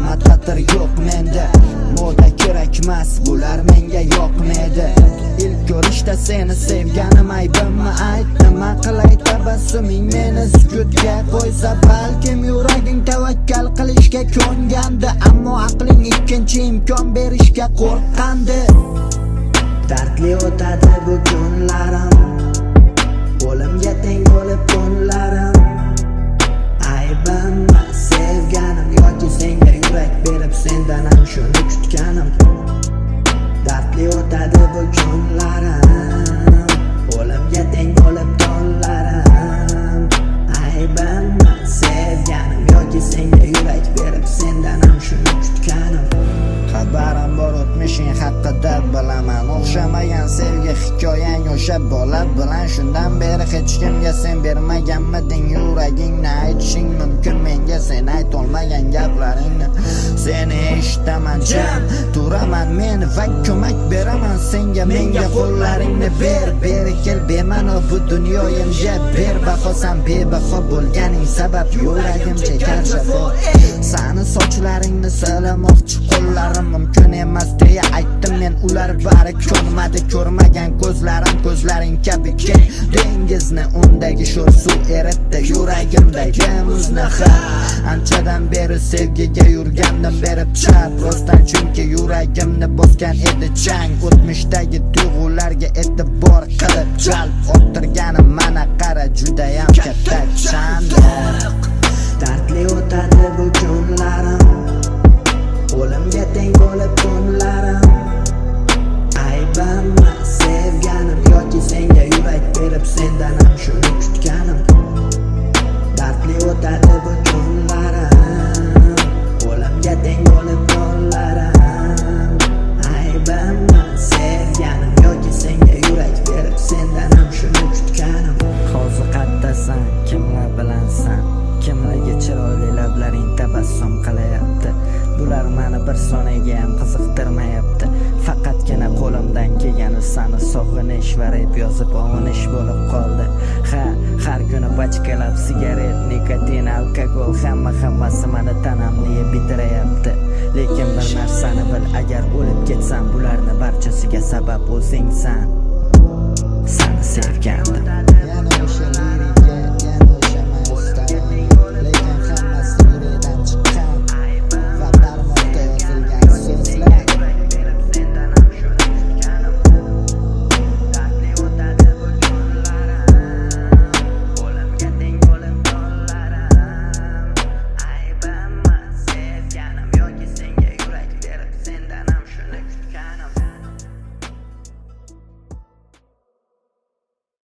qimmat qadr yo'q menda. Moda kerakmas, bular menga yoqmaydi. İlk ko'rishda seni sevganim aybimmi aytdim. Qilay tabassuming meni sukutga qo'ysa, balkim yuraging tavakkal qilishga ko'ngandi, ammo aqling ikkinchi imkon berishga qo'rqqandi. Dardli o'tadi bu kunlarim, o'limga teng bo'lib kunlarim. Aybimmi sevganim yoki senga yurak berib sendan ham shuni kutganim. Dardli o'tadi bu kunlarim, o'limga teng bo'lib kunlarim. Aybimmi sevganim yoki senga yurak berib sendan ham shuni kutganim. Xabarim bor o'tmishing haqida bilaman, o'xshamagan sevgi hikoyang o'sha bola bilan. Shundan beri hech kimga sen bermaganmiding yuragingni? Aytishing mumkin menga sen aytolmagan gaplaringni. Seni eshitaman jam, turaman men va ko'mak beraman senga. Menga qo'llaringni ber, beri kel bemano bu dunyoyimga ber. Bahosan bebaho bo'lganing sabab yuragim chekar shafo. Sani sochlaringni silamoqchi qo'llarim mumkin emas deya aytdim men. Ular bari ko'rmadi, ko'rmagan ko'zlaring kabi keng dengizni. Undagi sho'r suv eritdi yuragimdagi muzni. Anchadan beri sevgiga yurgandim berib chap rostdan, chunki yuragimni bosgan edi chang. O'tmishdagi tuyg'ularga e'tibor qilib jalb orttirganim mana qara judayam katta chandiq. Dardli o'tadi bu kunlarim, o'limga teng bo'lib kunlarim. Aybimmi sevganim yoki senga yurak berib sendan ham shuni kutganim. Dardli o'tadi bu kunlarim, o'limga teng bo'lib kunlarim. Aybimmi sevganim yoki senga yurak berib sendan ham shuni kutganim. Hozir qayerdasan, kimlar bilansan? Kimlarga chiroyli lablaring tabassum qilayapti? Bular meni bir sonaga ham qiziqtirmayapti. Faqatgina qo'limdan kelgani sani sog'inish va rep yozib ovunish bo'lib qoldi. Har kuni bachkalab sigaret, nikotin, alkogol, hammasi meni tanamni yeb bitirayapti. Lekin bir narsani bil, agar o'lib ketsam bularni barchasiga sabab o'zingsan. Seni sevgandim.